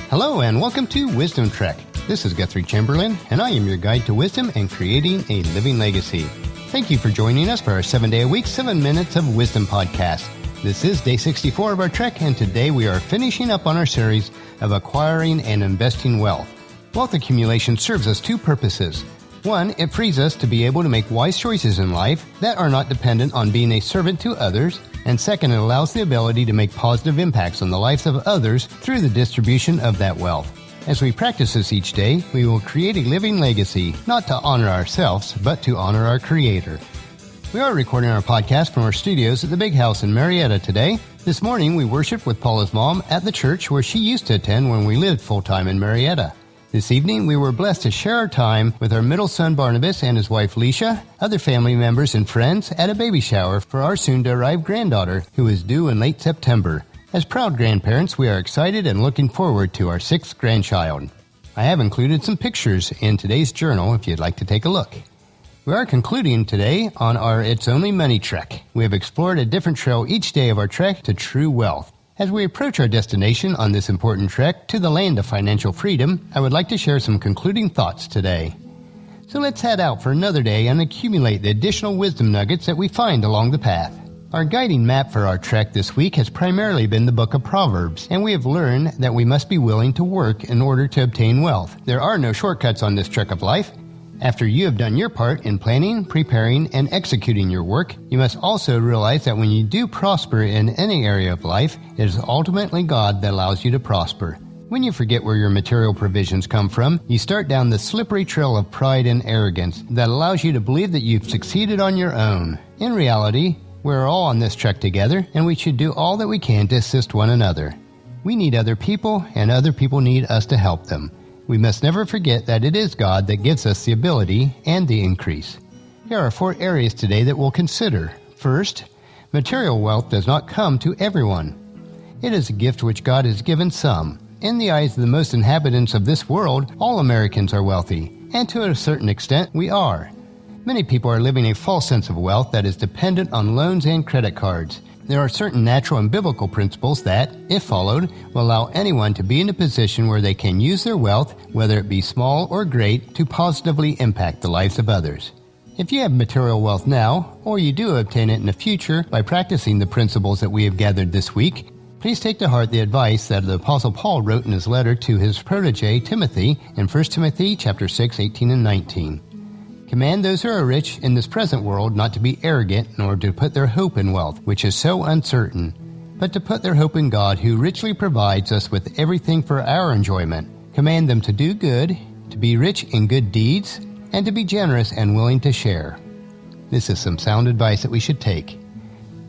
Hello and welcome to Wisdom Trek. This is Guthrie Chamberlain, and I am your guide to wisdom and creating a living legacy. Thank you for joining us for our 7-day-a-week, 7 Minutes of Wisdom podcast. This is day 64 of our trek, and today we are finishing up on our series of acquiring and investing wealth. Wealth accumulation serves us two purposes. One, it frees us to be able to make wise choices in life that are not dependent on being a servant to others. And second, it allows the ability to make positive impacts on the lives of others through the distribution of that wealth. As we practice this each day, we will create a living legacy, not to honor ourselves, but to honor our Creator. We are recording our podcast from our studios at the Big House in Marietta today. This morning, we worshiped with Paula's mom at the church where she used to attend when we lived full-time in Marietta. This evening, we were blessed to share our time with our middle son Barnabas and his wife Leisha, other family members and friends at a baby shower for our soon-to-arrive granddaughter, who is due in late September. As proud grandparents, we are excited and looking forward to our 6th grandchild. I have included some pictures in today's journal if you'd like to take a look. We are concluding today on our It's Only Money trek. We have explored a different trail each day of our trek to true wealth. As we approach our destination on this important trek to the land of financial freedom, I would like to share some concluding thoughts today. So let's head out for another day and accumulate the additional wisdom nuggets that we find along the path. Our guiding map for our trek this week has primarily been the book of Proverbs, and we have learned that we must be willing to work in order to obtain wealth. There are no shortcuts on this trek of life. After you have done your part in planning, preparing, and executing your work, you must also realize that when you do prosper in any area of life, it is ultimately God that allows you to prosper. When you forget where your material provisions come from, you start down the slippery trail of pride and arrogance that allows you to believe that you've succeeded on your own. In reality, we're all on this trek together, and we should do all that we can to assist one another. We need other people, and other people need us to help them. We must never forget that it is God that gives us the ability and the increase. Here are 4 areas today that we'll consider. First, material wealth does not come to everyone. It is a gift which God has given some. In the eyes of the most inhabitants of this world, all Americans are wealthy, and to a certain extent, we are. Many people are living a false sense of wealth that is dependent on loans and credit cards. There are certain natural and biblical principles that, if followed, will allow anyone to be in a position where they can use their wealth, whether it be small or great, to positively impact the lives of others. If you have material wealth now, or you do obtain it in the future by practicing the principles that we have gathered this week, please take to heart the advice that the Apostle Paul wrote in his letter to his protege Timothy in 1 Timothy chapter 6, 18 and 19. Command those who are rich in this present world not to be arrogant, nor to put their hope in wealth, which is so uncertain, but to put their hope in God, who richly provides us with everything for our enjoyment. Command them to do good, to be rich in good deeds, and to be generous and willing to share. This is some sound advice that we should take.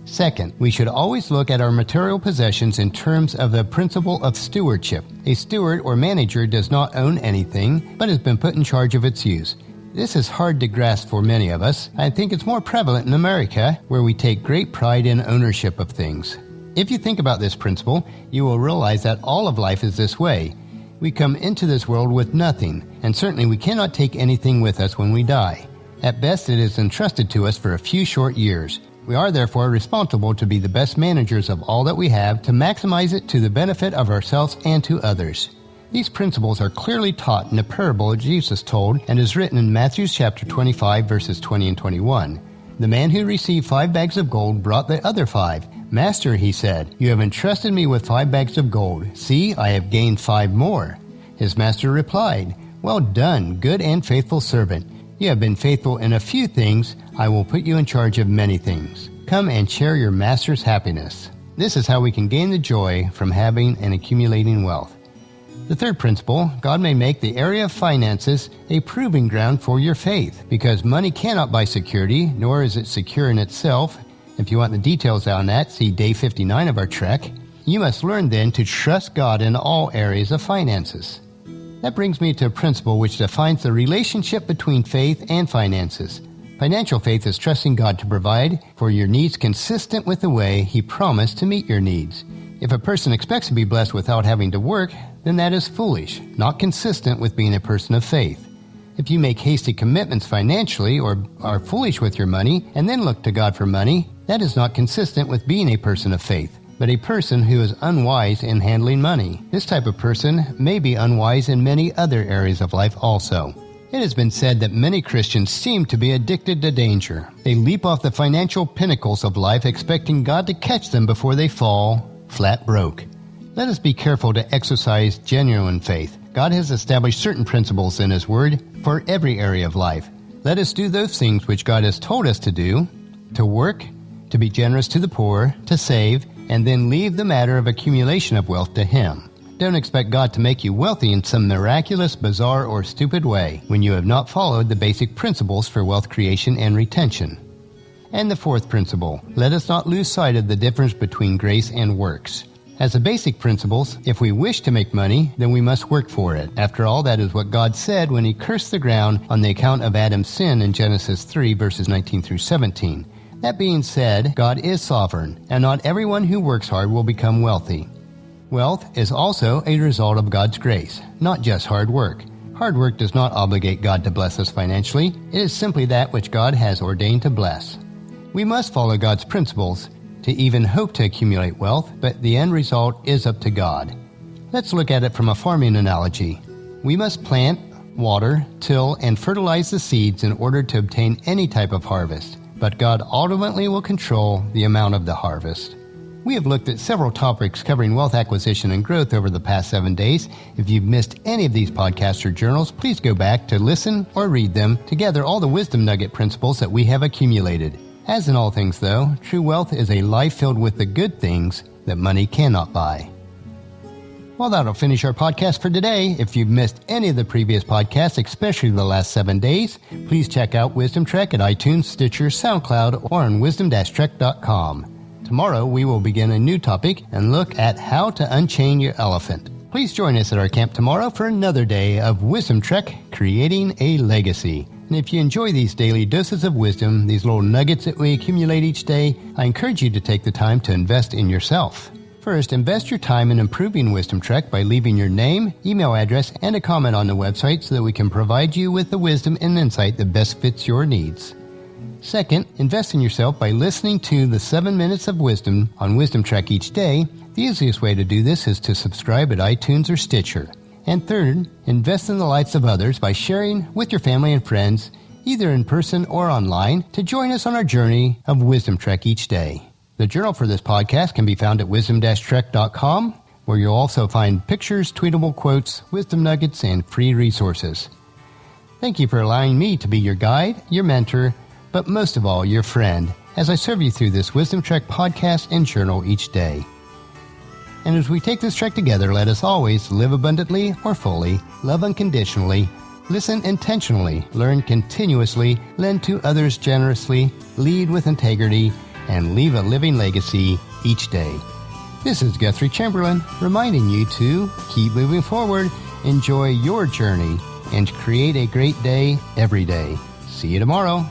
Second, we should always look at our material possessions in terms of the principle of stewardship. A steward or manager does not own anything, but has been put in charge of its use. This is hard to grasp for many of us. I think it's more prevalent in America, where we take great pride in ownership of things. If you think about this principle, you will realize that all of life is this way. We come into this world with nothing, and certainly we cannot take anything with us when we die. At best, it is entrusted to us for a few short years. We are therefore responsible to be the best managers of all that we have, to maximize it to the benefit of ourselves and to others. These principles are clearly taught in a parable Jesus told and is written in Matthew chapter 25, verses 20 and 21. The man who received 5 bags of gold brought the other 5. Master, he said, you have entrusted me with 5 bags of gold. See, I have gained 5 more. His master replied, well done, good and faithful servant. You have been faithful in a few things. I will put you in charge of many things. Come and share your master's happiness. This is how we can gain the joy from having and accumulating wealth. The third principle, God may make the area of finances a proving ground for your faith, because money cannot buy security, nor is it secure in itself. If you want the details on that, see day 59 of our trek. You must learn then to trust God in all areas of finances. That brings me to a principle which defines the relationship between faith and finances. Financial faith is trusting God to provide for your needs consistent with the way He promised to meet your needs. If a person expects to be blessed without having to work, then that is foolish, not consistent with being a person of faith. If you make hasty commitments financially or are foolish with your money and then look to God for money, that is not consistent with being a person of faith. but a person who is unwise in handling money. This type of person may be unwise in many other areas of life also. It has been said that many Christians seem to be addicted to danger. They leap off the financial pinnacles of life expecting God to catch them before they fall flat broke. Let us be careful to exercise genuine faith. God has established certain principles in His Word for every area of life. Let us do those things which God has told us to do, to work, to be generous to the poor, to save, and then leave the matter of accumulation of wealth to Him. Don't expect God to make you wealthy in some miraculous, bizarre, or stupid way when you have not followed the basic principles for wealth creation and retention. And the fourth principle, let us not lose sight of the difference between grace and works. As a basic principles, if we wish to make money, then we must work for it. After all, that is what God said when He cursed the ground on the account of Adam's sin in Genesis 3, verses 19 through 17. That being said, God is sovereign, and not everyone who works hard will become wealthy. Wealth is also a result of God's grace, not just hard work. Hard work does not obligate God to bless us financially. It is simply that which God has ordained to bless. We must follow God's principles to even hope to accumulate wealth, but the end result is up to God. Let's look at it from a farming analogy. We must plant, water, till, and fertilize the seeds in order to obtain any type of harvest, but God ultimately will control the amount of the harvest. We have looked at several topics covering wealth acquisition and growth over the past 7 days. If you've missed any of these podcasts or journals, please go back to listen or read them to gather all the wisdom nugget principles that we have accumulated. As in all things, though, true wealth is a life filled with the good things that money cannot buy. Well, that'll finish our podcast for today. If you've missed any of the previous podcasts, especially the last 7 days, please check out Wisdom Trek at iTunes, Stitcher, SoundCloud, or on wisdom-trek.com. Tomorrow, we will begin a new topic and look at how to unchain your elephant. Please join us at our camp tomorrow for another day of Wisdom Trek, Creating a Legacy. And if you enjoy these daily doses of wisdom, these little nuggets that we accumulate each day, I encourage you to take the time to invest in yourself. First, invest your time in improving Wisdom Trek by leaving your name, email address, and a comment on the website so that we can provide you with the wisdom and insight that best fits your needs. Second, invest in yourself by listening to the 7 Minutes of Wisdom on Wisdom Trek each day. The easiest way to do this is to subscribe at iTunes or Stitcher. And third, invest in the lives of others by sharing with your family and friends, either in person or online, to join us on our journey of Wisdom Trek each day. The journal for this podcast can be found at wisdom-trek.com, where you'll also find pictures, tweetable quotes, wisdom nuggets, and free resources. Thank you for allowing me to be your guide, your mentor, but most of all, your friend, as I serve you through this Wisdom Trek podcast and journal each day. And as we take this trek together, let us always live abundantly or fully, love unconditionally, listen intentionally, learn continuously, lend to others generously, lead with integrity, and leave a living legacy each day. This is Guthrie Chamberlain, reminding you to keep moving forward, enjoy your journey, and create a great day every day. See you tomorrow.